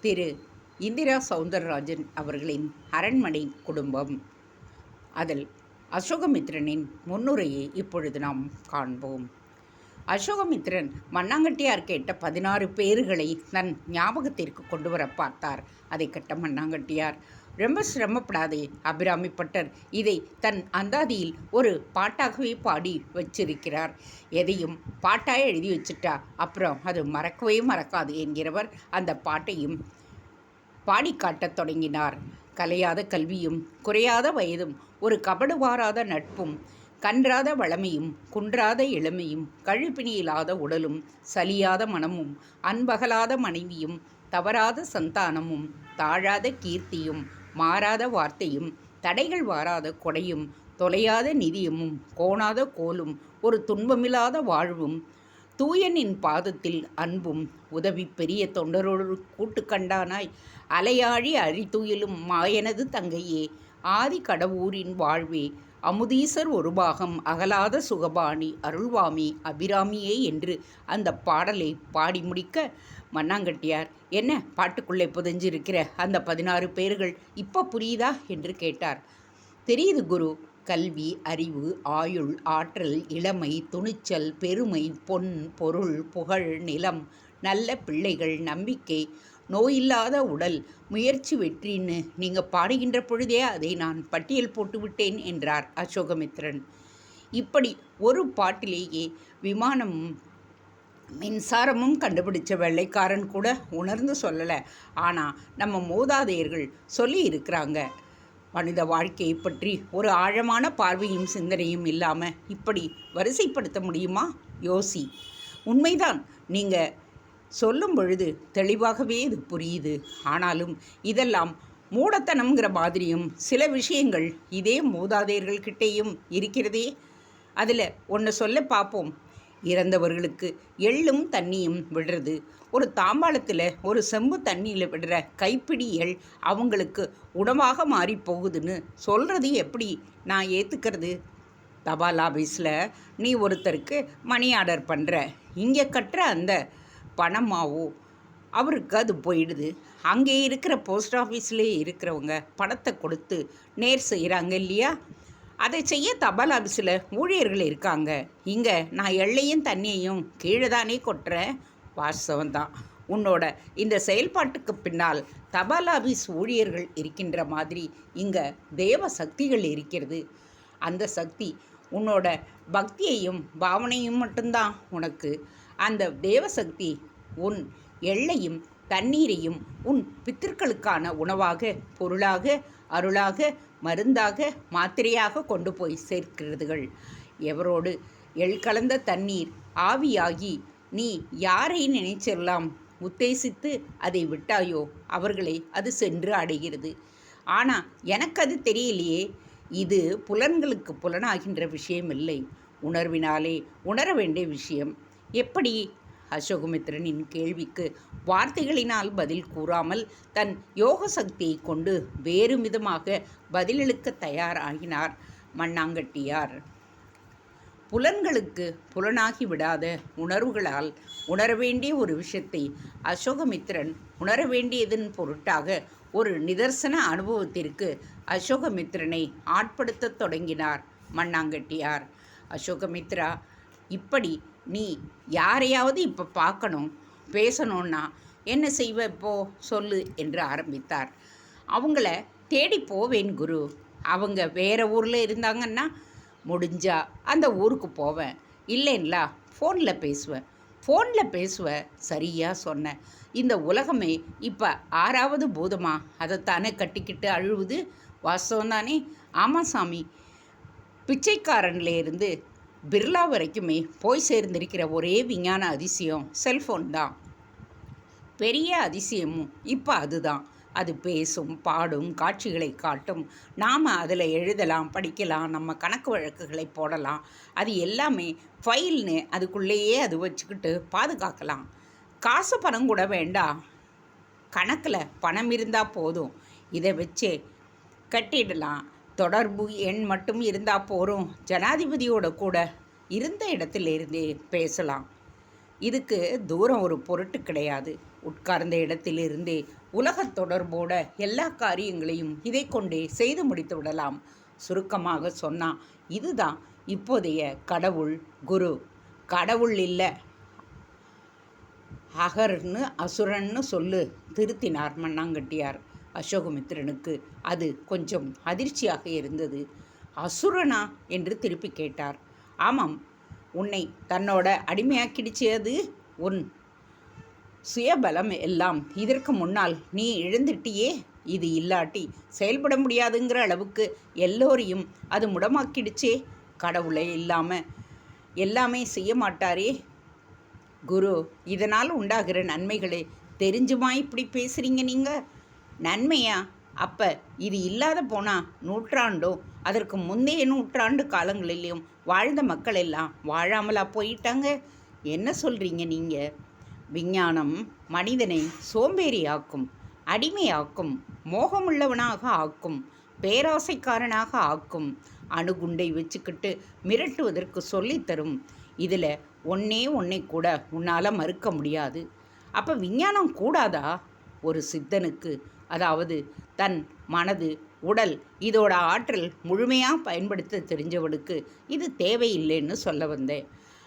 திரு இந்திரா சௌந்தரராஜன் அவர்களின் அரண்மனை குடும்பம். அதில் அசோகமித்திரனின் முன்னுரையை இப்பொழுது நாம் காண்போம். அசோகமித்திரன் மண்ணாங்கட்டியார் கேட்ட 16 பேர்களை தன் ஞாபகத்திற்கு கொண்டு வர பார்த்தார். அதை கட்ட மண்ணாங்கட்டியார், ரொம்ப சிரமப்படாதே அபிராமி பட்டர் இதை தன் அந்தாதியில் ஒரு பாட்டாகவே பாடி வச்சிருக்கிறார். எதையும் பாட்டாக எழுதி வச்சுட்டா அப்புறம் அது மறக்கவே மறக்காது என்கிறவர் அந்த பாட்டையும் பாடி காட்டத் தொடங்கினார். கலையாத கல்வியும் குறையாத வயதும் ஒரு கபடு வாராத நட்பும் கன்றாத வளமையும் குன்றாத இளமையும் கழுப்பினியில்லாத உடலும் சலியாத மனமும் அன்பகலாத மனைவியும் தவறாத சந்தானமும் தாழாத கீர்த்தியும் மாறாத வார்த்தையும் தடைகள் வாராத கொடையும் தொலையாத நிதியமும் கோணாத கோலும் ஒரு துன்பமில்லாத வாழ்வும் தூயனின் பாதத்தில் அன்பும் உதவி பெரிய தொண்டரோடு கூட்டு கண்டானாய் அலையாழி அழித்துயிலும் மாயனது தங்கையே ஆதி கடவுரின் வாழ்வே அமுதீசர் ஒரு பாகம் அகலாத சுகபாணி அருள்வாமி அபிராமியே என்று அந்த பாடலை பாடி முடிக்க மண்ணாங்கட்டியார், என்ன பாட்டுக்குள்ளே புதைஞ்சிருக்கிற அந்த 16 பேர்கள் இப்போ புரியுதா என்று கேட்டார். தெரியுது குரு. கல்வி, அறிவு, ஆயுள், ஆற்றல், இளமை, துணிச்சல், பெருமை, பொன், பொருள், புகழ், நிலம், நல்ல பிள்ளைகள், நம்பிக்கை, நோயில்லாத உடல், முயற்சி, வெற்றின்னு நீங்கள் பாடுகின்ற பொழுதே அதை நான் பட்டியல் போட்டுவிட்டேன் என்றார் அசோகமித்திரன். இப்படி ஒரு பாட்டிலேயே விமானமும் மின்சாரமும் கண்டுபிடிச்ச வெள்ளைக்காரன் கூட உணர்ந்து சொல்லலை. ஆனால் நம்ம மூதாதையர்கள் சொல்லி இருக்கிறாங்க. மனித வாழ்க்கையை பற்றி ஒரு ஆழமான பார்வையும் சிந்தனையும் இல்லாமல் இப்படி வரிசைப்படுத்த முடியுமா? யோசி. உண்மைதான், நீங்கள் சொல்லும் பொழுது தெளிவாகவே இது புரியுது. ஆனாலும் இதெல்லாம் மூடத்தனம்ங்கிற மாதிரியும் சில விஷயங்கள் இதே மூதாதையர்கள்கிட்டேயும் இருக்கிறதே. அதில் ஒன்று சொல்ல பார்ப்போம். இறந்தவர்களுக்கு எள்ளும் தண்ணியும் விடுறது, ஒரு தாம்பாளத்தில் ஒரு செம்பு தண்ணியில் விடுற கைப்பிடி எள் அவங்களுக்கு உணவாக மாறி போகுதுன்னு சொல்கிறது எப்படி நான் ஏற்றுக்கிறது? தபால் ஆஃபீஸில் நீ ஒருத்தருக்கு மணி ஆர்டர் பண்ணுற, இங்கே கட்டுற அந்த பணமாவோ அவருக்கு அது போயிடுது. அங்கே இருக்கிற போஸ்ட் ஆஃபீஸ்லேயே இருக்கிறவங்க பணத்தை கொடுத்து நேர் செய்கிறாங்க இல்லையா? அதை செய்ய தபால் ஆஃபீஸில் ஊழியர்கள் இருக்காங்க. இங்கே நான் எள்ளையும் தண்ணியையும் கீழே தானே கொட்டுறேன். வாஸ்தவந்தான். உன்னோட இந்த செயல்பாட்டுக்கு பின்னால் தபால் ஆஃபீஸ் ஊழியர்கள் இருக்கின்ற மாதிரி இங்கே தேவ சக்திகள் இருக்கிறது. அந்த சக்தி உன்னோட பக்தியையும் பாவனையும் மட்டும்தான் உனக்கு. அந்த தேவசக்தி உன் எள்ளையும் தண்ணீரையும் உன் பித்திருக்களுக்கான உணவாக, பொருளாக, அருளாக, மருந்தாக, மாத்திரையாக கொண்டு போய் சேர்க்கிறதுகள். எவரோடு எள் கலந்த தண்ணீர் ஆவியாகி நீ யாரை நினைச்செல்லாம் உத்தேசித்து அதை விட்டாயோ அவர்களை அது சென்று அடைகிறது. ஆனால் எனக்கு அது தெரியலையே. இது புலன்களுக்கு புலனாகின்ற விஷயம் இல்லை, உணர்வினாலே உணர வேண்டிய விஷயம். எப்படி? அசோகமித்திரனின் கேள்விக்கு வார்த்தைகளினால் பதில் கூறாமல் தன் யோக சக்தியை கொண்டு வேறு விதமாக பதிலளிக்க தயாராகினார் மண்ணாங்கட்டியார். புலன்களுக்கு புலனாகி விடாத உணர்வுகளால் உணர வேண்டிய ஒரு விஷயத்தை அசோகமித்திரன் உணர வேண்டியதன் பொருட்டாக ஒரு நிதர்சன அனுபவத்திற்கு அசோகமித்திரனை ஆட்படுத்த தொடங்கினார் மண்ணாங்கட்டியார். அசோகமித்ரா, இப்படி நீ யாரையாவது இப்போ பார்க்கணும், பேசணுன்னா என்ன செய்வ இப்போ சொல்லு என்று ஆரம்பித்தார். அவங்கள தேடி போவேன் குரு. அவங்க வேறு ஊரில் இருந்தாங்கன்னா முடிஞ்சா அந்த ஊருக்கு போவேன். இல்லைங்களா ஃபோனில் பேசுவேன். ஃபோனில் பேசுவேன். சரியாக சொன்னேன். இந்த உலகமே இப்போ 6வது பூதமா அதைத்தானே கட்டிக்கிட்டு அழுவுது. வாஸ்தவம் தானே? ஆமாம் சாமி. பிச்சைக்காரன்லேருந்து பிர்லா வரைக்குமே போய் சேர்ந்திருக்கிற ஒரே விஞ்ஞான அதிசயம் செல்ஃபோன் தான். பெரிய அதிசயமும் இப்போ அதுதான். அது பேசும், பாடும், காட்சிகளை காட்டும். நாம் அதில் எழுதலாம், படிக்கலாம், நம்ம கணக்கு வழக்குகளை போடலாம். அது எல்லாமே ஃபைல்னு அதுக்குள்ளேயே அது வச்சுக்கிட்டு பாதுகாக்கலாம். காசு பணம் கூட வேண்டாம், கணக்கில் பணம் இருந்தால் போதும். இதை வச்சே கட்டிடலாம். தொடர்பு எண் மட்டும் இருந்தால் போகிறோம். ஜனாதிபதியோட கூட இருந்த இடத்திலிருந்தே பேசலாம். இதுக்கு தூரம் ஒரு பொருட்டு கிடையாது. உட்கார்ந்த இடத்திலிருந்தே உலகத் தொடர்போட எல்லா காரியங்களையும் இதை கொண்டே செய்து முடித்து விடலாம். சுருக்கமாக சொன்னால் இதுதான் இப்போதைய கடவுள் குரு. கடவுள் இல்லை, அகர்னு அசுரன்னு சொல்லு திருத்தினார் மண்ணாங்கட்டியார். அசோகமித்திரனுக்கு அது கொஞ்சம் அதிர்ச்சியாக இருந்தது. அசுரனா என்று திருப்பி கேட்டார். ஆமாம், உன்னை தன்னோட அடிமையாக்கிடுச்சு அது. உன் சுயபலம் எல்லாம் இதற்கு முன்னால் நீ இழந்துட்டியே. இது இல்லாட்டி செயல்பட முடியாதுங்கிற அளவுக்கு எல்லோரையும் அது முடமாக்கிடுச்சே. கடவுளை இல்லாமல் எல்லாமே செய்ய மாட்டாரே குரு. இதனால் உண்டாகிற நன்மைகளை தெரிஞ்சுமா இப்படி பேசுகிறீங்க நீங்கள்? நன்மையா? அப்போ இது இல்லாத போனால் நூற்றாண்டோ அதற்கு முந்தைய நூற்றாண்டு காலங்களிலையும் வாழ்ந்த மக்கள் எல்லாம் வாழாமலா போயிட்டாங்க? என்ன சொல்கிறீங்க நீங்கள்? விஞ்ஞானம் மனிதனை சோம்பேறியாக்கும், அடிமையாக்கும், மோகமுள்ளவனாக ஆக்கும், பேராசைக்காரனாக ஆக்கும், அணுகுண்டை வச்சுக்கிட்டு மிரட்டுவதற்கு சொல்லித்தரும். இதில் ஒன்றை கூட உன்னால் மறுக்க முடியாது. அப்போ விஞ்ஞானம் கூடாதா? ஒரு சித்தனுக்கு, அதாவது தன் மனது உடல் இதோட ஆற்றல் முழுமையாக பயன்படுத்த தெரிஞ்சவனுக்கு இது தேவையில்லைன்னு சொல்ல வந்தேன்.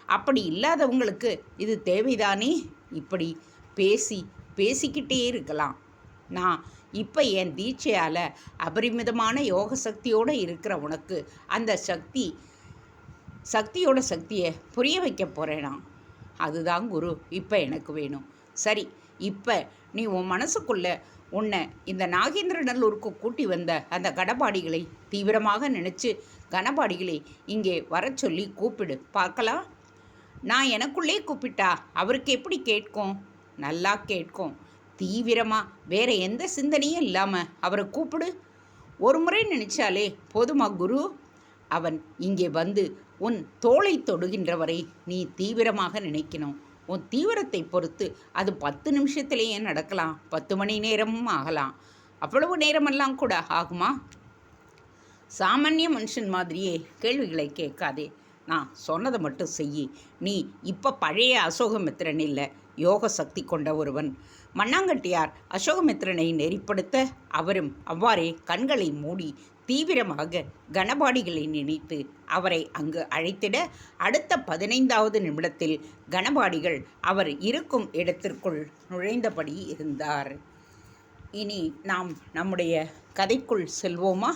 அப்படி இல்லாதவங்களுக்கு இது தேவைதானே? இப்படி பேசிக்கிட்டே இருக்கலாம். நான் இப்போ என் தீட்சையால் அபரிமிதமான யோக சக்தியோடு இருக்கிற உனக்கு அந்த சக்தியோட சக்தியை புரிய வைக்க போகிறேனா? அதுதான் குரு இப்போ எனக்கு வேணும். சரி, இப்போ நீ உன் மனசுக்குள்ளே உன்னை இந்த நாகேந்திரநல்லூருக்கு கூட்டி வந்த அந்த கணபாடிகளை தீவிரமாக நினச்சி கணபாடிகளை இங்கே வர சொல்லி கூப்பிடு பார்க்கலாம். நான் எனக்குள்ளே கூப்பிட்டா அவருக்கு எப்படி கேட்கும்? நல்லா கேட்கும். தீவிரமாக வேறு எந்த சிந்தனையும் இல்லாமல் அவரை கூப்பிடு. ஒரு முறை நினச்சாலே போதுமா குரு? அவன் இங்கே வந்து உன் தோளை தொடுகின்ற வரை நீ தீவிரமாக நினைக்கணும். உன் தீவிரத்தை பொறுத்து அது 10 நிமிஷத்திலேயே நடக்கலாம், 10 மணி நேரமும் ஆகலாம். அவ்வளவு நேரமெல்லாம் கூட ஆகுமா? சாமானிய மனுஷன் மாதிரியே கேள்விகளை கேட்காதே. நான் சொன்னதை மட்டும் செய்யி. நீ இப்போ பழைய அசோகமித்திரன் இல்லை, யோக சக்தி கொண்ட ஒருவன். மண்ணாங்கட்டியார் அசோகமித்திரனை நெறிப்படுத்த அவரும் அவ்வாறே கண்களை மூடி தீவிரமாக கணபாடிகளை நினைத்து அவரை அங்கு அழைத்திட அடுத்த 15வது நிமிடத்தில் கணபாடிகள் அவர் இருக்கும் இடத்திற்குள் நுழைந்தபடி இருந்தார். இனி நாம் நம்முடைய கதைக்குள் செல்வோமா?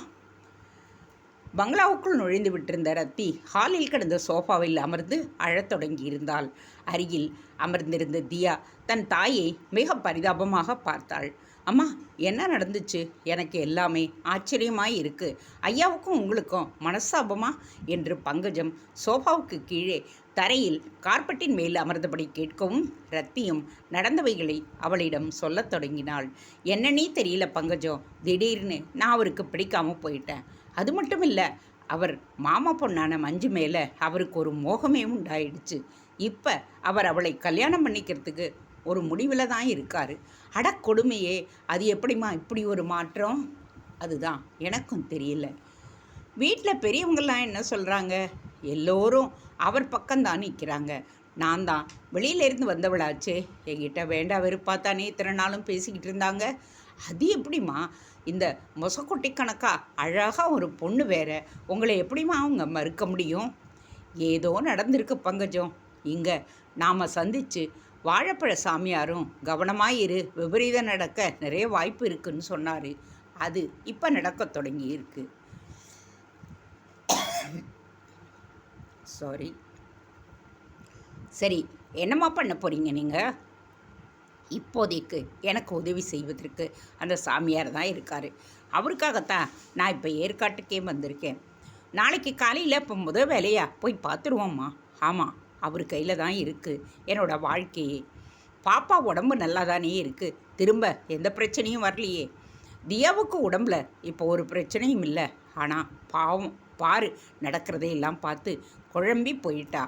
பங்களாவுக்குள் நுழைந்து விட்டிருந்த ரத்தி ஹாலில் கிடந்த சோஃபாவில் அமர்ந்து அழத் தொடங்கியிருந்தாள். அருகில் அமர்ந்திருந்த தியா தன் தாயை மிக பரிதாபமாக பார்த்தாள். அம்மா, என்ன நடந்துச்சு? எனக்கு எல்லாமே ஆச்சரியமாய் இருக்குது. ஐயாவுக்கும் உங்களுக்கும் மனஸ்தாபமா என்று பங்கஜம் சோஃபாவுக்கு கீழே தரையில் கார்பெட்டின் மேல் அமர்ந்தபடி கேட்கவும் ரத்தியும் நடந்தவைகளை அவளிடம் சொல்லத் தொடங்கினாள். என்னன்னே தெரியல பங்கஜம், திடீர்னு நான் அவருக்கு பிடிக்காமல் போயிட்டேன். அது மட்டும் இல்லை, அவர் மாமா பொண்ணான மஞ்சு மேலே அவருக்கு ஒரு மோகமே உண்டாயிடுச்சு. இப்போ அவர் அவளை கல்யாணம் பண்ணிக்கிறதுக்கு ஒரு முடிவில் தான் இருக்கார். கொடுமையே, அது எப்படிம்மா இப்படி ஒரு மாற்றம்? அதுதான் எனக்கும் தெரியல. வீட்டில் பெரியவங்கள்லாம் என்ன சொல்கிறாங்க? எல்லோரும் அவர் பக்கம்தான் நிற்கிறாங்க. நான் தான் வெளியிலேருந்து வந்தவளாச்சே, என்கிட்ட வேண்டா வெறுப்பாத்தானே இத்தனை நாளும் பேசிக்கிட்டு இருந்தாங்க. அது எப்படிம்மா இந்த மொசக்கொட்டி கணக்கா அழகாக ஒரு பொண்ணு வேற, உங்களை எப்படிம்மா அவங்க மறுக்க முடியும்? ஏதோ நடந்திருக்கு பங்கஜம். இங்கே நாம் சந்தித்து வாழைப்பழ சாமியாரும் கவனமாயிரு, விபரீதம் நடக்க நிறைய வாய்ப்பு இருக்குன்னு சொன்னார். அது இப்போ நடக்க தொடங்கி இருக்கு. சாரி. சரி, என்னம்மா பண்ண போகிறீங்க நீங்கள்? இப்போதைக்கு எனக்கு உதவி செய்வதற்கு அந்த சாமியார் தான் இருக்கார். அவருக்காகத்தான் நான் இப்போ ஏற்காட்டுக்கே வந்திருக்கேன். நாளைக்கு காலையில் இப்போ முதல் வேலையாக போய் பார்த்துருவோம்மா. ஆமாம், அவர் கையில் தான் இருக்குது என்னோடய வாழ்க்கையே. பாப்பா உடம்பு நல்லா தானே இருக்குது, திரும்ப எந்த பிரச்சனையும் வரலையே. தியாவுக்கு உடம்புல இப்போ ஒரு பிரச்சனையும் இல்லை. ஆனால் பாவம் பாரு, நடக்கிறதையெல்லாம் பார்த்து குழம்பி போயிட்டா.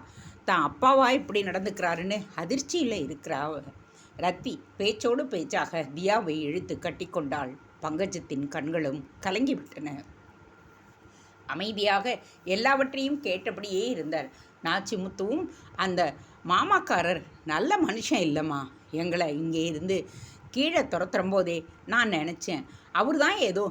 தான் அப்பாவா இப்படி நடந்துக்கிறாருன்னு அதிர்ச்சியில் இருக்கிறா. ரத்தி பேச்சோடு பேச்சாக தியாவை இழுத்து கட்டி கொண்டாள். பங்கஜத்தின் கண்களும் கலங்கிவிட்டன. அமைதியாக எல்லாவற்றையும் கேட்டபடியே இருந்தார். நாச்சிமுத்துவும் அந்த மாமாக்காரர் நல்ல மனுஷன் இல்லைம்மா, எங்களை இங்கே இருந்து கீழே துரத்துறம் போதே நான் நினச்சேன், அவர் தான் ஏதோ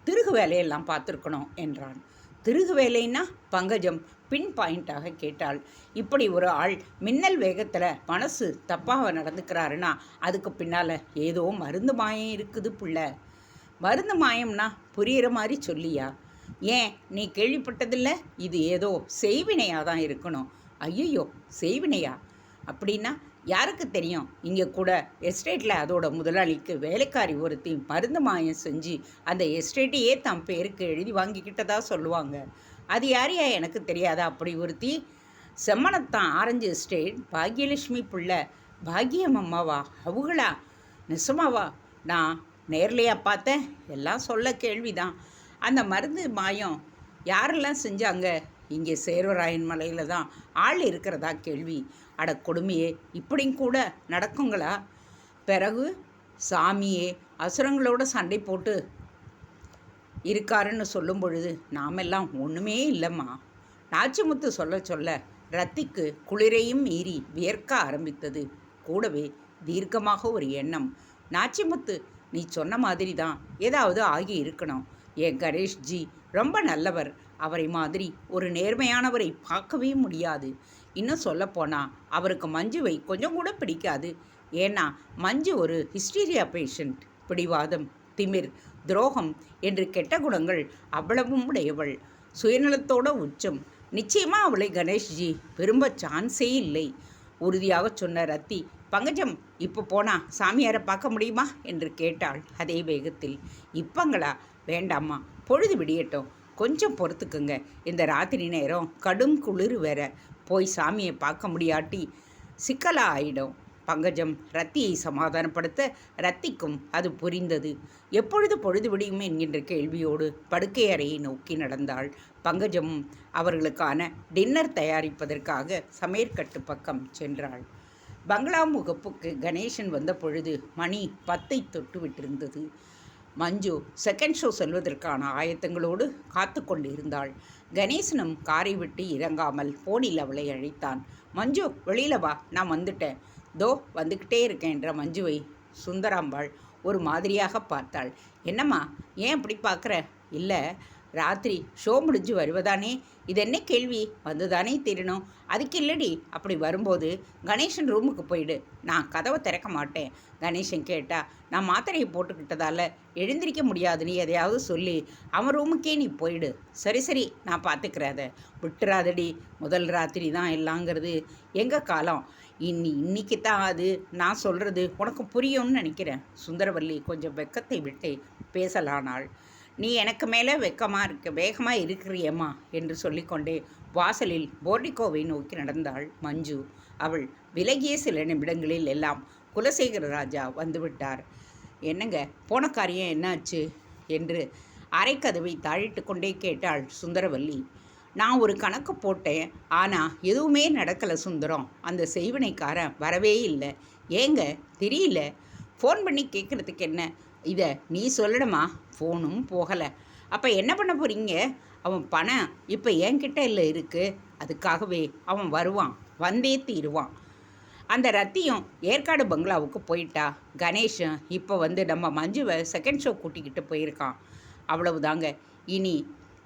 திருகு வேலையெல்லாம் பார்த்துருக்கணும் என்றான். திருகு வேலைன்னா? பங்கஜம் பின் பாயிண்டாக கேட்டாள். இப்படி ஒரு ஆள் மின்னல் வேகத்தில் மனசு தப்பாக நடந்துக்கிறாருன்னா அதுக்கு பின்னால் ஏதோ மருந்து மாயம் இருக்குது புள்ள. மருந்து மாயம்னா புரிகிற மாதிரி சொல்லியா? ஏன் நீ கேள்விப்பட்டதில்லை? இது ஏதோ செய்வினையாக தான் இருக்கணும். ஐயோ, செய்வினையா? அப்படின்னா யாருக்கு தெரியும்? இங்கே கூட எஸ்டேட்டில் அதோட முதலாளிக்கு வேலைக்காரி ஒருத்தி மருந்து மாயம் செஞ்சு அந்த எஸ்டேட்டையே தம் பேருக்கு எழுதி வாங்கிக்கிட்டதா சொல்லுவாங்க. அது யாரையா எனக்கு தெரியாதா அப்படி ஒருத்தி? செம்மனத்தான் ஆரஞ்சு எஸ்டேட் பாக்யலட்சுமி புள்ள. பாக்கியம் அம்மாவா? அவங்களா? நிசமாவா? நான் நேர்லையா பார்த்தேன்? எல்லாம் சொல்ல கேள்விதான். அந்த மருந்து மாயம் யாரெல்லாம் செஞ்சாங்க? இங்கே சேர்வராயன் மலையில் தான் ஆள் இருக்கிறதா கேள்வி. அட கொடுமையே, இப்படியும் கூட நடக்குங்களா? பிறகு சாமியே அசுரங்களோட சண்டை போட்டு இருக்காருன்னு சொல்லும் பொழுது நாமெல்லாம் ஒன்றுமே இல்லைம்மா. நாச்சிமுத்து சொல்ல சொல்ல ரத்திக்கு குளிரையும் மீறி வியர்க்க ஆரம்பித்தது. கூடவே தீர்க்கமாக ஒரு எண்ணம். நாச்சிமுத்து, நீ சொன்ன மாதிரி தான் ஏதாவது ஆகி இருக்கணும். என் கணேஷ்ஜி ரொம்ப நல்லவர். அவரை மாதிரி ஒரு நேர்மையானவரை பார்க்கவே முடியாது. இன்னும் சொல்லப்போனால் அவருக்கு மஞ்சுவை கொஞ்சம் கூட பிடிக்காது. ஏன்னா மஞ்சு ஒரு ஹிஸ்டீரியா பேஷண்ட். பிடிவாதம், திமிர், துரோகம் என்று கெட்ட குணங்கள் அவ்வளவும் உடையவள். சுயநலத்தோட உச்சம். நிச்சயமாக அவளை கணேஷ்ஜி விரும்ப சான்ஸே இல்லை. உறுதியாக சொன்ன ரத்தி, பங்கஜம், இப்போ போனால் சாமியாரை பார்க்க முடியுமா என்று கேட்டாள் அதே வேகத்தில். இப்பங்களா? வேண்டாம்மா, பொழுது விடியட்டும், கொஞ்சம் பொறுத்துக்குங்க. இந்த ராத்திரி நேரம் கடும் குளிர் வேற. போய் சாமியை பார்க்க முடியாட்டி சிக்கலாக ஆயிடும். பங்கஜம் ரத்தியை சமாதானப்படுத்த ரத்திக்கும் அது புரிந்தது. எப்பொழுது பொழுது விடியும் என்கின்ற கேள்வியோடு படுக்கை அறையை நோக்கி நடந்தாள். பங்கஜமும் அவர்களுக்கான டின்னர் தயாரிப்பதற்காக சமையற்கட்டு பக்கம் சென்றாள். பங்களா முகப்புக்கு கணேசன் வந்த பொழுது மணி 10 தொட்டு விட்டிருந்தது. மஞ்சு செகண்ட் ஷோ செல்வதற்கான ஆயத்தங்களோடு காத்து கொண்டு இருந்தாள். கணேசனும் காரை விட்டு இறங்காமல் போனில் அவளை அழைத்தான். மஞ்சு, வெளியில் வா, நான் வந்துட்டேன். தோ வந்துக்கிட்டே இருக்கேன் என்ற மஞ்சுவை சுந்தராம்பாள் ஒரு மாதிரியாக பார்த்தாள். என்னம்மா, ஏன் அப்படி பார்க்குற? இல்லை, ராத்திரி ஷோ முடிஞ்சு வருவதானே? இது என்ன கேள்வி? வந்துதானே தெரியணும். அதுக்கு இல்லடி, அப்படி வரும்போது கணேசன் ரூமுக்கு போயிடு, நான் கதவை திறக்க மாட்டேன். கணேசன் கேட்டால் நான் மாத்திரையை போட்டுக்கிட்டதால் எழுந்திரிக்க முடியாதுன்னு எதையாவது சொல்லி அவன் ரூமுக்கே நீ போயிடு. சரி சரி, நான் பார்த்துக்கிறத. விட்டுறாதடி, முதல் ராத்திரி தான் எல்லாங்கிறது எங்கள் காலம். இன்னைக்கு தான் அது நான் சொல்கிறது உனக்கு புரியும்னு நினைக்கிறேன். சுந்தரவல்லி கொஞ்சம் வெக்கத்தை விட்டு பேசலானாள். நீ எனக்கு மேலே வேகமாக இருக்கிறியம்மா என்று சொல்லிக்கொண்டே வாசலில் போர்டிகோவை நோக்கி நடந்தாள் மஞ்சு. அவள் விலகிய சில நிமிடங்களில் எல்லாம் குலசேகர ராஜா வந்துவிட்டார். என்னங்க, போன காரியம் என்னாச்சு என்று அரைக்கதவை தாழிட்டு கொண்டே கேட்டாள் சுந்தரவல்லி. நான் ஒரு கணக்கு போட்டேன், ஆனால் எதுவுமே நடக்கலை சுந்தரம். அந்த செய்வினைக்காரன் வரவே இல்லை. ஏங்க தெரியல? ஃபோன் பண்ணி கேட்குறதுக்கு என்ன? இதை நீ சொல்லணுமா? ஃபோனும் போகலை. அப்போ என்ன பண்ண போகிறீங்க? அவன் பணம் இப்போ என்கிட்ட இல்லை இருக்குது. அதுக்காகவே அவன் வருவான், வந்தே தீருவான். அந்த ரத்தியும் ஏற்காடு பங்களாவுக்கு போயிட்டா. கணேஷன் இப்போ வந்து நம்ம மஞ்சுவை செகண்ட் ஷோ கூட்டிக்கிட்டு போயிருக்கான். அவ்வளவுதாங்க. இனி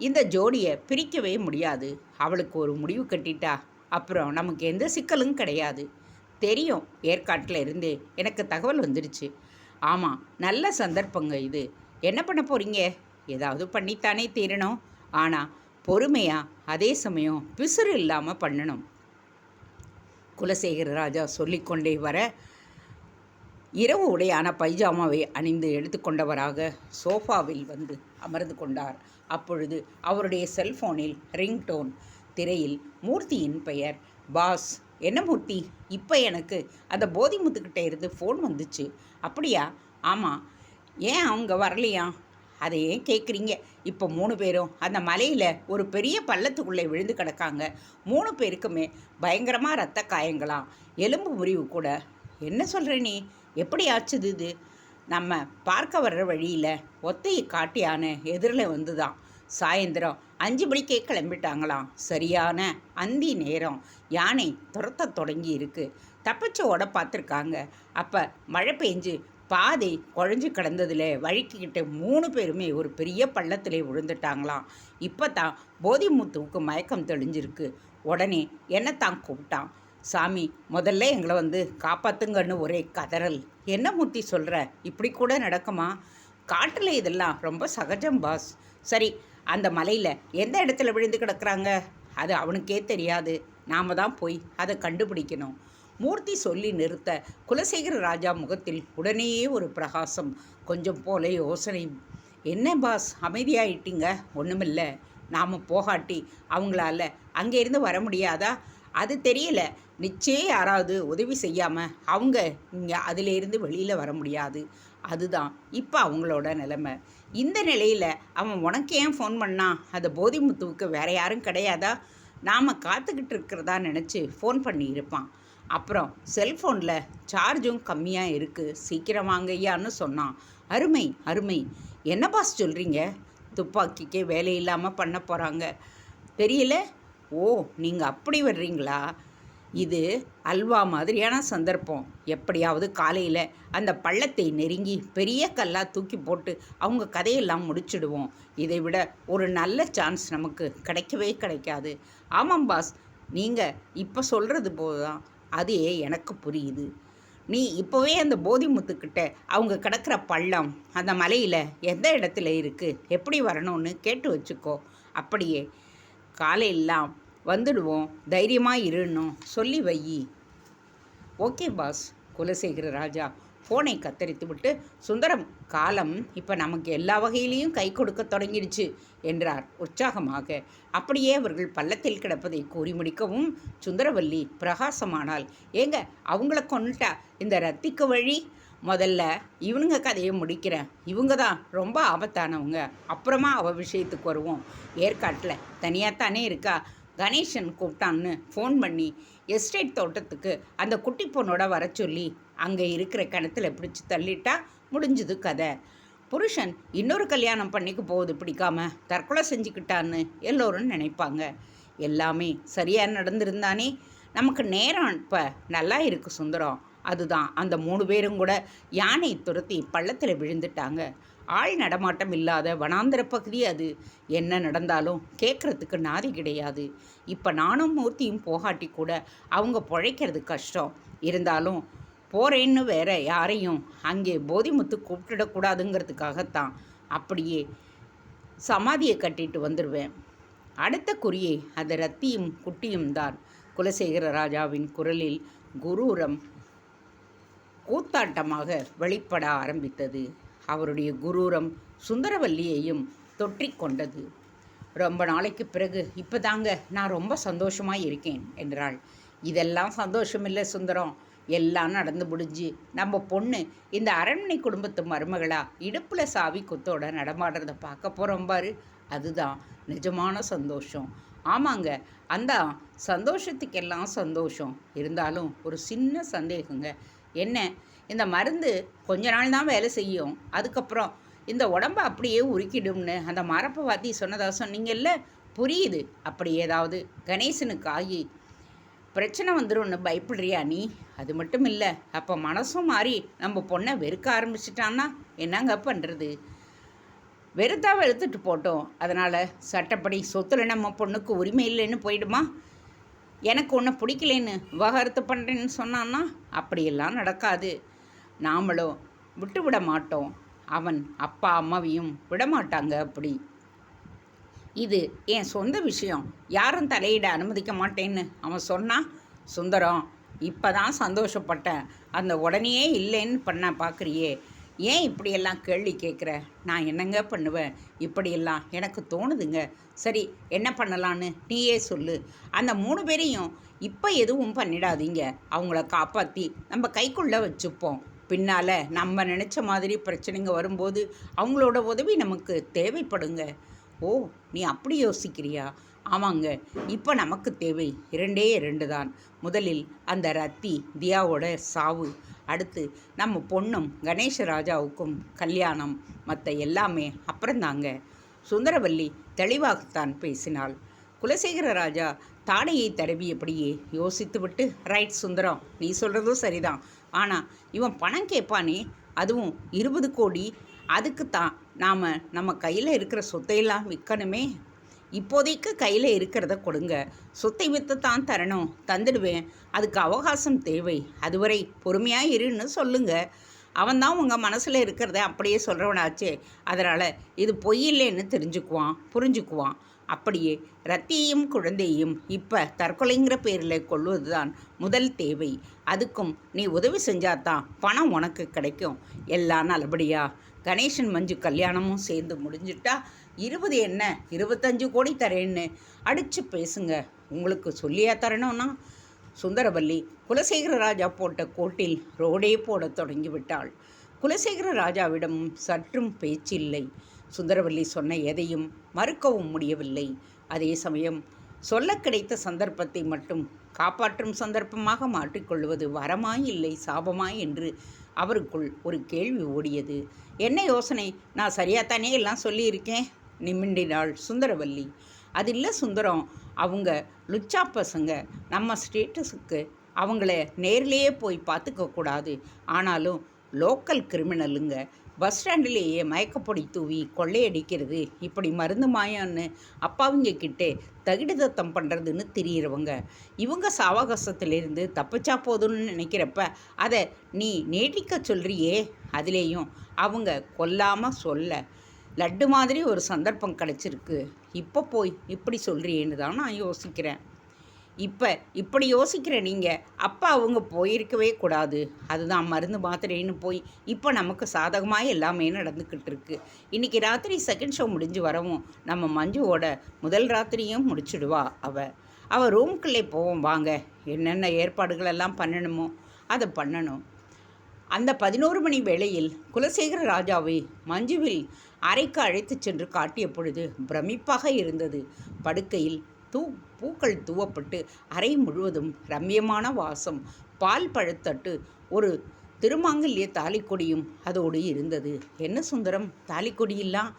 இந்த ஜோடியை பிரிக்கவே முடியாது. அவளுக்கு ஒரு முடிவு கட்டிட்டா அப்புறம் நமக்கு எந்த சிக்கலும் கிடையாது. தெரியும், ஏற்காட்டில் இருந்தே எனக்கு தகவல் வந்துடுச்சு. ஆமாம், நல்ல சந்தர்ப்பங்க இது. என்ன பண்ண போகிறீங்க? ஏதாவது பண்ணித்தானே தீரணும். ஆனால் பொறுமையாக, அதே சமயம் பிசுறு இல்லாமல் பண்ணணும். குலசேகர ராஜா சொல்லிக்கொண்டே வர இரவு உடையான பைஜாமாவை அணிந்து எடுத்துக்கொண்டவராக சோஃபாவில் வந்து அமர்ந்து கொண்டார். அப்பொழுது அவருடைய செல்போனில் ரிங்டோன். திரையில் மூர்த்தியின் பெயர். பாஸ். என்ன மூர்த்தி, இப்போ எனக்கு அந்த போதிமுத்துக்கிட்ட இருந்து ஃபோன் வந்துச்சு. அப்படியா? ஆமாம். ஏன் அவங்க வரலையா? அதை ஏன் கேட்குறீங்க? இப்போ 3 பேரும் அந்த மலையில் ஒரு பெரிய பள்ளத்துக்குள்ளே விழுந்து கிடக்காங்க. 3 பேருக்குமே பயங்கரமாக இரத்த காயங்களாம், எலும்பு முறிவு கூட. என்ன சொல்கிற நீ? எப்படி ஆச்சுது இது? நம்ம பார்க்க வர்ற வழியில் ஒத்தையை காட்டியான எதிரில் வந்து தான் சாயந்தரம் 5 மணிக்கே கிளம்பிட்டாங்களாம். சரியான அந்தி நேரம். யானை துரத்த தொடங்கி இருக்கு. தப்பிச்ச ஓட பார்த்துருக்காங்க. அப்போ மழை பெஞ்சு பாதை குழஞ்சி கிடந்ததில் வழுக்கிக்கிட்டு 3 பேருமே ஒரு பெரிய பள்ளத்திலே விழுந்துட்டாங்களாம். இப்போ தான் போதிமுத்துவுக்கு மயக்கம் தெளிஞ்சிருக்கு. உடனே என்னத்தான் கூப்பிட்டான். சாமி, முதல்ல எங்களை வந்து காப்பாற்றுங்கன்னு ஒரே கதறல். என்ன மூர்த்தி சொல்கிற, இப்படி கூட நடக்குமா? காட்டில் இதெல்லாம் ரொம்ப சகஜம் பாஸ். சரி, அந்த மலையில் எந்த இடத்துல விழுந்து கிடக்குறாங்க அது அவனுக்கே தெரியாது. நாம் தான் போய் அதை கண்டுபிடிக்கணும். மூர்த்தி சொல்லி நிறுத்த குலசேகர ராஜா முகத்தில் உடனேயே ஒரு பிரகாசம், கொஞ்சம் போல யோசனை. என்ன பாஸ் அமைதியாயிட்டீங்க? ஒன்றுமில்லை, நாம் போகாட்டி அவங்களால அங்கேருந்து வர முடியாதா? அது தெரியல. நிச்சயம் யாராவது உதவி செய்யாமல் அவங்க இங்கே அதிலேருந்து வெளியில் வர முடியாது. அதுதான் இப்போ அவங்களோட நிலைமை. இந்த நிலையில் அவன் உனக்கு ஏன் ஃபோன் பண்ணான்? அது போதிமுத்துவுக்கு வேறு யாரும் கிடையாதா? நாம் காத்துக்கிட்டு இருக்கிறதா நினச்சி ஃபோன் பண்ணியிருப்பான். அப்புறம் செல்ஃபோனில் சார்ஜும் கம்மியாக இருக்குது, சீக்கிரம் வாங்கய்யான்னு சொன்னான். அருமை அருமை. என்ன பாஸ் சொல்கிறீங்க? துப்பாக்கிக்கே வேலை இல்லாமல் பண்ண போகிறாங்க தெரியல. ஓ, நீங்கள் அப்படி வர்றீங்களா? இது அல்வா மாதிரியான சந்தர்ப்பம். எப்படியாவது காலையில் அந்த பள்ளத்தை நெருங்கி பெரிய கல்லாக தூக்கி போட்டு அவங்க கதையெல்லாம் முடிச்சிடுவோம். இதை விட ஒரு நல்ல சான்ஸ் நமக்கு கிடைக்கவே கிடைக்காது. ஆமாம் பாஸ், நீங்கள் இப்போ சொல்கிறது போதுதான். அதே எனக்கு புரியுது. நீ இப்போவே அந்த போதிமுத்துக்கிட்ட அவங்க கிடக்கிற பள்ளம் அந்த மலையில் எந்த இடத்துல இருக்குது, எப்படி வரணும்னு கேட்டு வச்சுக்கோ. அப்படியே காலையெல்லாம் வந்துடுவோம், தைரியமாக இருன்னும் சொல்லி வை. Okay boss. குலசேகர ராஜா ஃபோனை கத்தரித்து விட்டு, சுந்தரம், காலம் இப்போ நமக்கு எல்லா வகையிலையும் கை கொடுக்க தொடங்கிடுச்சு என்றார் உற்சாகமாக. அப்படியே அவர்கள் பள்ளத்தில் கிடப்பதை கூறி முடிக்கவும் சுந்தரவல்லி பிரகாசமானால், ஏங்க அவங்கள கொண்டுட்டா இந்த ரத்திக்கு வழி? முதல்ல இவனுங்க கதையை முடிக்கிறேன். இவங்க தான் ரொம்ப ஆபத்தானவங்க. அப்புறமா அவள் விஷயத்துக்கு வருவோம். ஏற்காட்டில் தனியாகத்தானே இருக்கா. கணேசன் கூப்பிட்டான்னு ஃபோன் பண்ணி எஸ்டேட் தோட்டத்துக்கு அந்த குட்டி பொண்ணோட வர சொல்லி அங்கே இருக்கிற கிணத்துல பிடிச்சி தள்ளிட்டா முடிஞ்சுது கதை. புருஷன் இன்னொரு கல்யாணம் பண்ணிக்க போகுது பிடிக்காம தற்கொலை செஞ்சுக்கிட்டான்னு எல்லோரும் நினைப்பாங்க. எல்லாமே சரியாக நடந்திருந்தானே. நமக்கு நேரம் இப்போ நல்லா இருக்குது சுந்தரம். அதுதான் அந்த 3 பேரும் கூட யானை துரத்தி பள்ளத்தில் விழுந்துட்டாங்க. ஆள் நடமாட்டம் இல்லாத வனாந்திர பகுதி அது. என்ன நடந்தாலும் கேட்குறதுக்கு நாதி கிடையாது. இப்போ நானும் மூர்த்தியும் போகாட்டி கூட அவங்க பிழைக்கிறது கஷ்டம். இருந்தாலும் போகிறேன்னு வேற யாரையும் அங்கே போதிமுத்து கூப்பிட்டுடக்கூடாதுங்கிறதுக்காகத்தான் அப்படியே சமாதியை கட்டிட்டு வந்துடுவேன். அடுத்த குறியே அது ரத்தியும் குட்டியும் தான். குலசேகர ராஜாவின் குரலில் குரூரம் கூத்தாட்டமாக வெளிப்பட ஆரம்பித்தது. அவருடைய குரூரம் சுந்தரவல்லியையும் தொற்றிக்கொண்டது. ரொம்ப நாளைக்கு பிறகு இப்போ தாங்க நான் ரொம்ப சந்தோஷமாக இருக்கேன் என்றாள். இதெல்லாம் சந்தோஷமில்லை சுந்தரம். எல்லாம் நடந்து முடிஞ்சு நம்ம பொண்ணு இந்த அரண்மனை குடும்பத்து மருமகளா இடுப்பில் சாவி குத்தோட நடமாடுறத பார்க்க போகிறோம் பாரு, அதுதான் நிஜமான சந்தோஷம். ஆமாங்க, அந்த சந்தோஷத்துக்கெல்லாம் சந்தோஷம். இருந்தாலும் ஒரு சின்ன சந்தேகங்க. என்ன, இந்த மருந்து கொஞ்ச நாள் தான் வேலை செய்யும், அதுக்கப்புறம் இந்த உடம்பை அப்படியே உருக்கிடும்னு அந்த மரப்பை வாத்தி சொன்னதா சொன்னீங்கல்ல? புரியுது. அப்படி ஏதாவது கணேசனுக்கு ஆகி பிரச்சனை வந்துடும்னு பயப்படுறியா நீ? அது மட்டும் இல்லை, அப்போ மனசும் மாறி நம்ம பொண்ணை வெறுக்க ஆரம்பிச்சிட்டான்னா என்னங்க பண்ணுறது? வெறுத்துட்டு போட்டோம். அதனால் சட்டப்படி சொத்துல நம்ம பொண்ணுக்கு உரிமை இல்லைன்னு போயிடுமா? எனக்கு ஒன்று பிடிக்கலேன்னு விவகாரத்து பண்ணுறேன்னு சொன்னான்னா அப்படியெல்லாம் நடக்காது. நாமளும் விட்டு விட மாட்டோம். அவன் அப்பா அம்மாவையும் விடமாட்டாங்க. அப்படி இது என் சொந்த விஷயம், யாரும் தலையிட அனுமதிக்க மாட்டேன்னு அவன் சொன்னான். சுந்தரம், இப்போ தான் சந்தோஷப்பட்டேன். அந்த உடனேயே இல்லைன்னு பண்ண பார்க்குறியே, ஏன் இப்படியெல்லாம் கேள்வி கேட்குற? நான் என்னங்க பண்ணுவேன்? இப்படியெல்லாம் எனக்கு தோணுதுங்க. சரி, என்ன பண்ணலான்னு நீயே சொல்லு. அந்த 3 பேரையும் இப்போ எதுவும் பண்ணிடாதீங்க. அவங்கள காப்பாற்றி நம்ம கைக்குள்ளே வச்சுப்போம். பின்னால் நம்ம நினச்ச மாதிரி பிரச்சனைங்க வரும்போது அவங்களோட உதவி நமக்கு தேவைப்படுங்க. ஓ, நீ அப்படி யோசிக்கிறியா? ஆமாங்க, இப்போ நமக்கு தேவை 2 தான். முதலில் அந்த ரத்தி தியாவோட சாவு, அடுத்து நம்ம பொண்ணும் கணேசராஜாவுக்கும் கல்யாணம், மற்ற எல்லாமே அப்புறந்தாங்க. சுந்தரவல்லி தெளிவாகத்தான் பேசினாள். குலசேகர ராஜா தாடையை தடவியபடியே யோசித்து விட்டு, ரைட் சுந்தரம், நீ சொல்கிறதும் சரிதான். ஆனால் இவன் பணம் கேட்பானே, அதுவும் 20 கோடி. அதுக்கு தான் நம்ம கையில் இருக்கிற சொத்தையெல்லாம் விற்கணுமே. இப்போதைக்கு கையில் இருக்கிறத கொடுங்க, சொத்தை விற்று தான் தரணும், தந்துடுவேன், அதுக்கு அவகாசம் தேவை, அதுவரை பொறுமையாக இருன்னு சொல்லுங்க. அவன்தான் உங்கள் மனசில் இருக்கிறத அப்படியே சொல்கிறவனாச்சே, அதனால் இது பொய் இல்லைன்னு புரிஞ்சுக்குவான். அப்படியே ரத்தியையும் குழந்தையும் இப்போ தற்கொலைங்கிற பேரில் கொள்வது தான் முதல் தேவை. அதுக்கும் நீ உதவி செஞ்சாதான் பணம் உனக்கு கிடைக்கும். எல்லாம் நல்லபடியா கணேசன் மஞ்சு கல்யாணமும் சேர்ந்து முடிஞ்சிட்டா 20 என்ன 25 கோடி தரேன்னு அடித்து பேசுங்க. உங்களுக்கு சொல்லியா தரணும்னா? சுந்தரவல்லி குலசேகர ராஜா போட்ட கோட்டில் ரோடே போட தொடங்கிவிட்டாள். குலசேகர ராஜாவிடம் சற்றும் பேச்சில்லை. சுந்தரவல்லி சொன்ன எதையும் மறுக்கவும் முடியவில்லை. அதே சமயம் சொல்ல கிடைத்த சந்தர்ப்பத்தை மட்டும் காப்பாற்றும் சந்தர்ப்பமாக மாற்றிக்கொள்வது வரமாய் இல்லை சாபமாய் என்று அவருக்குள் ஒரு கேள்வி ஓடியது. என்ன யோசனை? நான் சரியாத்தானே எல்லாம் சொல்லியிருக்கேன், நிமிண்டினாள் சுந்தரவல்லி. அது இல்லை சுந்தரம், அவங்க லுச்சா பசங்க, நம்ம ஸ்டேட்டஸுக்கு அவங்கள நேர்லேயே போய் பார்த்துக்கக்கூடாது. ஆனாலும் லோக்கல் கிரிமினலுங்க, பஸ் ஸ்டாண்டிலேயே மயக்கப்பொடி தூவி கொள்ளையடிக்கிறது, இப்படி மருந்து மாயான்னு அப்பாவிங்க கிட்டே தகிடுதத்தம் பண்ணுறதுன்னு தெரிகிறவங்க. இவங்க சாவகாசத்திலிருந்து தப்பிச்சா போதும்னு நினைக்கிறப்ப அதை நீ நீட்டிக்க சொல்கிறியே, அதுலேயும் அவங்க கொல்லாமல் சொல்ல லட்டு மாதிரி ஒரு சந்தர்ப்பம் கிடச்சிருக்கு. இப்போ போய் இப்படி சொல்கிறியேன்னு தான் நான் யோசிக்கிறேன். இப்போ இப்படி யோசிக்கிற நீங்கள் அப்போ அவங்க போயிருக்கவே கூடாது. அதுதான் மருந்து மாத்திரைன்னு போய் இப்போ நமக்கு சாதகமாக எல்லாமே நடந்துக்கிட்டு இருக்கு. இன்றைக்கி ராத்திரி செகண்ட் ஷோ முடிஞ்சு வரவும் நம்ம மஞ்சுவோட முதல் ராத்திரியும் முடிச்சுடுவா. அவள் ரூம்குள்ளே போவோம் வாங்க. என்னென்ன ஏற்பாடுகளெல்லாம் பண்ணணுமோ அதை பண்ணணும். அந்த 11 மணி வேளையில் குலசேகர ராஜாவை மஞ்சுவில் அறைக்கு அழைத்து சென்று காட்டிய பொழுது பிரமிப்பாக இருந்தது. படுக்கையில் பூக்கள் தூவப்பட்டு அறை முழுவதும் ரம்யமான வாசம், பால் பழத்தட்டு, ஒரு திருமாங்கல்ய தாலிக்கொடியும் அதோடு இருந்தது. என்ன சுந்தரம், தாலிக்கொடியெல்லாம்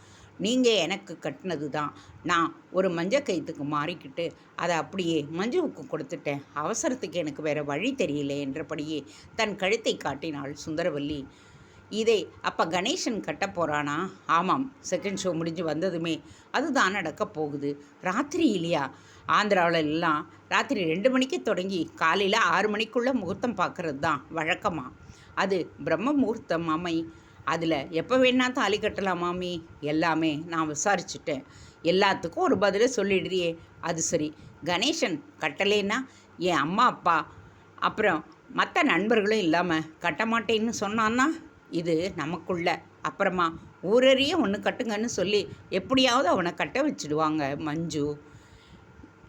நீங்கள் எனக்கு கட்டினது தான். நான் ஒரு மஞ்சள் கைத்துக்கு மாறிக்கிட்டு அதை அப்படியே மஞ்சுவுக்கு கொடுத்துட்டேன். அவசரத்துக்கு எனக்கு வேறு வழி தெரியல என்றபடியே தன் கழுத்தை காட்டினாள் சுந்தரவல்லி. இதை அப்போ கணேசன் கட்ட போகிறானா? ஆமாம், செகண்ட் ஷோ முடிஞ்சு வந்ததுமே அதுதான் நடக்கப் போகுது. ராத்திரி இல்லையா? ஆந்திராவில் எல்லாம் ராத்திரி 2 மணிக்கு தொடங்கி காலையில் 6 மணிக்குள்ளே முகூர்த்தம் பார்க்குறது தான் வழக்கமாக. அது பிரம்ம முகூர்த்தம் மாமி. அதில் எப்போ வேணா தாலி கட்டலாம் மாமி. எல்லாமே நான் விசாரிச்சுட்டேன். எல்லாத்துக்கும் ஒரு பதிலை சொல்லிடுறியே, அது சரி. கணேசன் கட்டலேன்னா என் அம்மா அப்பா அப்புறம் மற்ற நண்பர்களும் இல்லாமல் கட்ட மாட்டேன்னு சொன்னான்னா இது நமக்குள்ள. அப்புறமா ஊரறிய ஒன்று கட்டுங்கன்னு சொல்லி எப்படியாவது அவனை கட்ட வச்சுடுவாங்க மஞ்சு.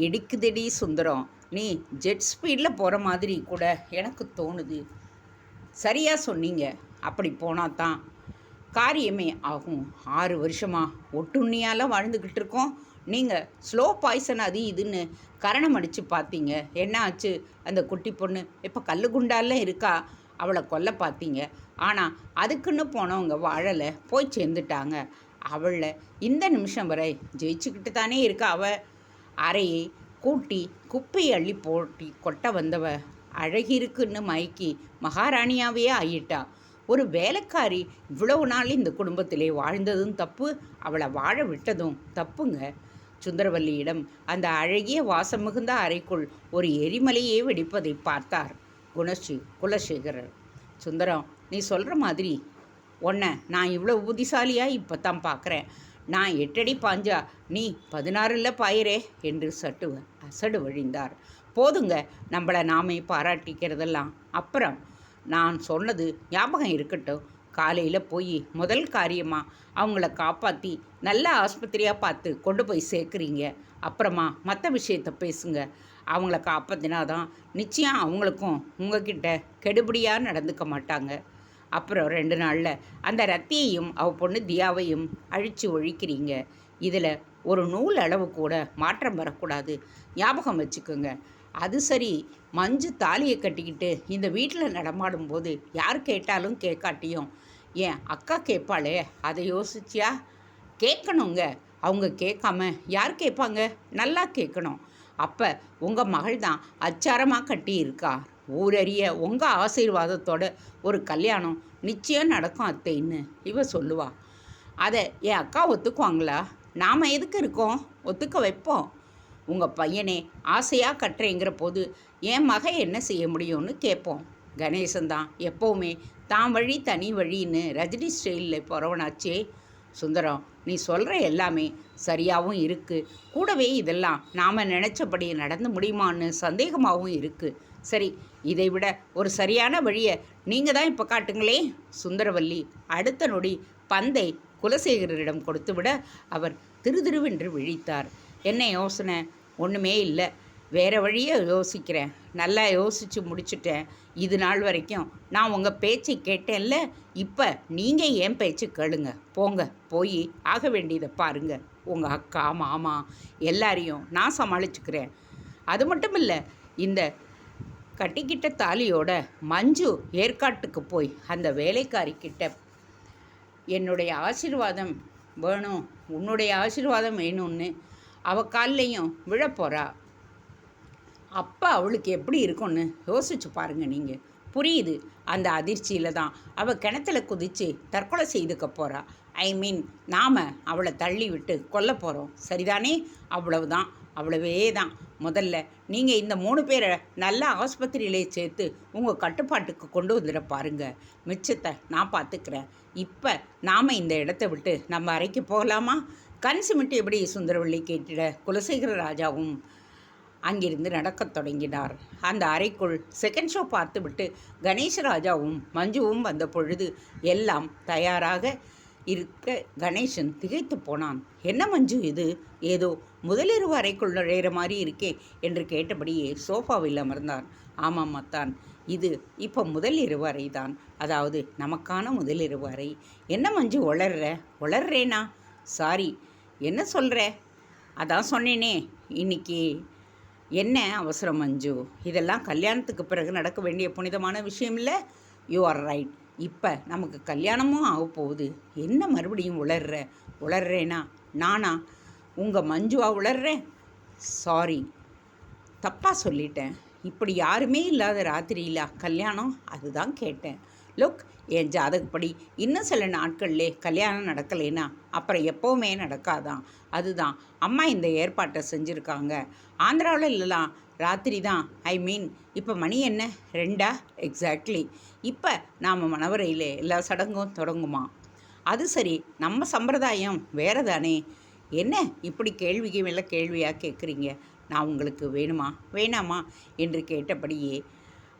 இடிக்குதடி சுந்தரம், நீ ஜெட் ஸ்பீடில் போகிற மாதிரி கூட எனக்கு தோணுது. சரியாக சொன்னீங்க. அப்படி போனால் தான் காரியமே ஆகும். 6 வருஷமாக ஒட்டுண்ணியால் வாழ்ந்துக்கிட்டு இருக்கோம். நீங்கள் ஸ்லோ பாய்சன் அது இதுன்னு கரணம் அடித்து பார்த்தீங்க. என்ன ஆச்சு? அந்த குட்டி பொண்ணு இப்போ கல்லுகுண்டாலாம் இருக்கா, அவளை கொல்ல பார்த்தீங்க. ஆனால் அதுக்குன்னு போனவங்க வாழலை, போய் சேர்ந்துட்டாங்க. அவளை இந்த நிமிஷம் வரை ஜெயிச்சுக்கிட்டு தானே இருக்கா. அறையை கூட்டி குப்பையை அள்ளி போட்டி கொட்ட வந்தவ அழகிருக்குன்னு மயக்கி மகாராணியாவே ஆயிட்டா. ஒரு வேலைக்காரி இவ்வளவு நாள் இந்த குடும்பத்திலே வாழ்ந்ததும் தப்பு, அவளை வாழ விட்டதும் தப்புங்க. சுந்தரவல்லியிடம் அந்த அழகிய வாசம் மிகுந்த அறைக்குள் ஒரு எரிமலையே வெடிப்பதை பார்த்தார் குலசேகரர். சுந்தரம், நீ சொல்கிற மாதிரி உன்னை நான் இவ்வளோ புத்திசாலியாக இப்போ தான் பார்க்குறேன். நான் 8 அடி பாஞ்சா நீ 16 பாயிரே என்று அசடு வழிந்தார். போதுங்க, நம்மளை நாமே பாராட்டிக்கிறதெல்லாம். அப்புறம் நான் சொன்னது ஞாபகம் இருக்கட்டும். காலையில் போய் முதல் காரியமாக அவங்கள காப்பாற்றி நல்ல ஆஸ்பத்திரியாக பார்த்து கொண்டு போய் சேர்க்குறீங்க. அப்புறமா மற்ற விஷயத்தை பேசுங்க. அவங்கள காப்பாற்றினாதான் நிச்சயம் அவங்களுக்கும் உங்ககிட்ட கெடுபடியாக நடந்துக்க மாட்டாங்க. அப்புறம் 2 நாளில் அந்த ரத்தியையும் பொண்ணு தியாவையும் அழித்து ஒழிக்கிறீங்க. இதில் ஒரு நூல் அளவு கூட மாற்றம் வரக்கூடாது, ஞாபகம் வச்சுக்கோங்க. அது சரி, மஞ்சு தாலியை கட்டிக்கிட்டு இந்த வீட்டில் நடமாடும்போது யார் கேட்டாலும் கேட்காட்டியும் என் அக்கா கேட்பாளே, அதை யோசிச்சியா? கேட்கணுங்க. அவங்க கேட்காம யார் கேட்பாங்க? நல்லா கேட்கணும். அப்போ உங்கள் மகள் தான் அச்சாரமாக கட்டி இருக்கா. ஊரறிய உங்கள் ஆசீர்வாதத்தோட ஒரு கல்யாணம் நிச்சயம் நடக்கும் அத்தைன்னு இவ சொல்லுவா. அதை என் அக்கா ஒத்துக்குவாங்களா? நாம் எதுக்கு இருக்கோம்? ஒத்துக்க வைப்போம். உங்கள் பையனே ஆசையாக கட்டுறேங்கிற போது என் மகன் என்ன செய்ய முடியும்னு கேட்போம். கணேசன் தான் எப்போவுமே தான் வழி தனி வழின்னு ரஜினி ஸ்டைலில் போகிறவனாச்சே. சுந்தரம், நீ சொல்கிற எல்லாமே சரியாகவும் இருக்குது. கூடவே இதெல்லாம் நாம் நினச்சபடி நடந்து முடியுமான்னு சந்தேகமாகவும் இருக்குது. சரி, இதை விட ஒரு சரியான வழியை நீங்கள் தான் இப்போ காட்டுங்களே. சுந்தரவல்லி அடுத்த நொடி பந்தை குலசேகரரிடம் கொடுத்து விட அவர் திருதிருவென்று விழித்தார். என்ன யோசனை? ஒன்றுமே இல்லை, வேறு வழியை யோசிக்கிறேன். நல்லா யோசித்து முடிச்சுட்டேன். இது நாள் வரைக்கும் நான் உங்கள் பேச்சை கேட்டேன்ல, இப்போ நீங்கள் என் பேச்சு கேளுங்க. போங்க, போய் ஆக வேண்டியதை பாருங்கள். உங்கள் அக்கா மாமா எல்லாரையும் நான் சமாளிச்சுக்கிறேன். அது மட்டும் இல்லை, இந்த கட்டிக்கிட்ட தாலியோட மஞ்சு ஏற்காட்டுக்கு போய் அந்த வேலைக்காரிக்கிட்ட என்னுடைய ஆசீர்வாதம் வேணும், உன்னுடைய ஆசீர்வாதம் வேணும்னு அவள் கால்லையும் விழப்போகிறா. அப்போ அவளுக்கு எப்படி இருக்கும்னு யோசிச்சு பாருங்கள் நீங்கள். புரியுது, அந்த அதிர்ச்சியில் தான் அவள் கிணத்துல குதித்து தற்கொலை செய்துக்க போகிறா. ஐ மீன், நாம் அவளை தள்ளி விட்டு கொல்ல போகிறோம். சரிதானே? அவ்வளவுதான், அவ்வளவே தான். முதல்ல நீங்கள் இந்த 3 பேரை நல்லா ஆஸ்பத்திரியிலே சேர்த்து உங்கள் கட்டுப்பாட்டுக்கு கொண்டு வந்துட பாருங்கள். மிச்சத்தை நான் பார்த்துக்கிறேன். இப்போ நாம் இந்த இடத்த விட்டு நம்ம அறைக்கு போகலாமா? கண் சிமிட்டு எப்படி சுந்தரவல்லி கேட்டிட குலசேகர ராஜாவும் அங்கிருந்து நடக்கத் தொடங்கினார். அந்த அறைக்குள் செகண்ட் ஷோ பார்த்து விட்டு கணேசராஜாவும் மஞ்சுவும் வந்த பொழுது எல்லாம் தயாராக இருக்க கணேசன் திகைத்து போனான். என்ன மஞ்சு இது? ஏதோ முதலிரவு அறைக்குள் நுழையிற மாதிரி இருக்கே என்று கேட்டபடியே சோஃபாவில் அமர்ந்தான். ஆமாம் மத்தான், இது இப்போ முதலிரவு அறை தான். அதாவது நமக்கான முதலிரவு அறை. என்ன மஞ்சு உளர்றேனா? சாரி, என்ன சொல்கிற? அதான் சொன்னேனே, இன்னைக்கு என்ன அவசரம் மஞ்சு? இதெல்லாம் கல்யாணத்துக்கு பிறகு நடக்க வேண்டிய புனிதமான விஷயம் இல்லை. You are right. இப்போ நமக்கு கல்யாணமும் ஆக போகுது. என்ன மறுபடியும் உளர்றேனா? நானா? உங்கள் மஞ்சுவா உளர்றேன்? சாரி, தப்பாக சொல்லிட்டேன். இப்படி யாருமே இல்லாத ராத்திரியிலா கல்யாணம்? அதுதான் கேட்டேன். லுக், என் ஜாதகப்படி இன்னும் சில நாட்கள்லே கல்யாணம் நடக்கலைன்னா அப்புறம் எப்போவுமே நடக்காதான். அதுதான் அம்மா இந்த ஏற்பாட்டை செஞ்சுருக்காங்க. ஆந்திராவில் இல்லைலாம் ராத்திரி தான். ஐ மீன், இப்போ மணி என்ன, 2? எக்ஸாக்ட்லி. இப்போ நாம் மணவரையில் எல்லா சடங்கும் தொடங்குமா? அது சரி, நம்ம சம்பிரதாயம் வேறு தானே. என்ன இப்படி கேள்விக்கு மேலே கேள்வியாக கேட்குறீங்க? நான் உங்களுக்கு வேணுமா வேணாமா என்று கேட்டபடியே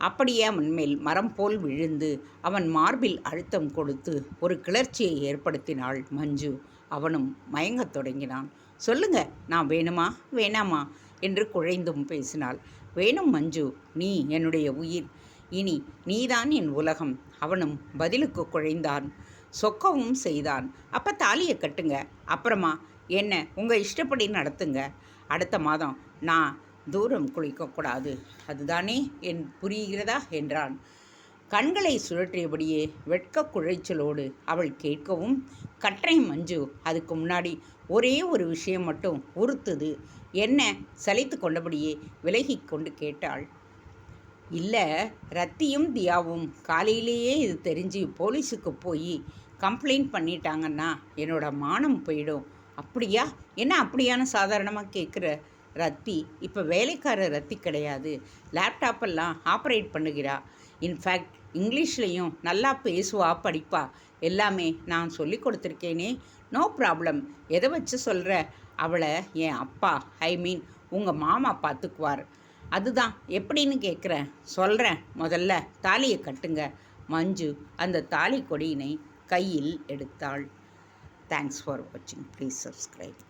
அப்படியே அவன் மேல் மரம் போல் விழுந்து அவன் மார்பில் அழுத்தம் கொடுத்து ஒரு கிளர்ச்சியை ஏற்படுத்தினாள் மஞ்சு. அவனும் மயங்கத் தொடங்கினான். சொல்லுங்க, நான் வேணுமா வேணாமா என்று குழைந்தும் பேசினாள். வேணும் மஞ்சு, நீ என்னுடைய உயிர். இனி நீதான் என் உலகம். அவனும் பதிலுக்கு குழைந்தான். சொக்கவும் செய்தான். அப்போ தாலியை கட்டுங்க, அப்புறமா என்ன உங்கள் இஷ்டப்படி நடத்துங்க. அடுத்த மாதம் நான் தூரம் குளிக்கக்கூடாது, அதுதானே புரிகிறதா என்றான். கண்களை சுழற்றியபடியே வெட்க குழைச்சலோடு அவள் கேட்கவும், கற்றை மஞ்சு அதுக்கு முன்னாடி ஒரே ஒரு விஷயம் மட்டும் உறுத்துது. என்ன? சலித்து கொண்டபடியே விலகி கொண்டு கேட்டாள். இல்லை, ரத்தியும் தியாவும் காலையிலேயே இது தெரிஞ்சு போலீஸுக்கு போய் கம்ப்ளைண்ட் பண்ணிட்டாங்கன்னா என்னோட மானம் போயிடும். அப்படியா? என்ன அப்படியான சாதாரணமாக கேட்குற? ரத்தி இப்போ வேலைக்கார ரத்தி கிடையாது. லேப்டாப்பெல்லாம் ஆப்ரேட் பண்ணுகிறா. இன்ஃபேக்ட் இங்கிலீஷ்லேயும் நல்லா பேசுவா, படிப்பா. எல்லாமே நான் சொல்லி கொடுத்துருக்கேனே. No problem. எதை வச்சு சொல்கிற? அவளை என் அப்பா, ஐ மீன் உங்கள் மாமா பார்த்துக்குவார். அதுதான் எப்படின்னு கேட்குறேன். சொல்கிறேன், முதல்ல தாலியை கட்டுங்க. மஞ்சு அந்த தாலி கொடியினை கையில் எடுத்தாள். தேங்க்ஸ் ஃபார் வாட்சிங். Please subscribe.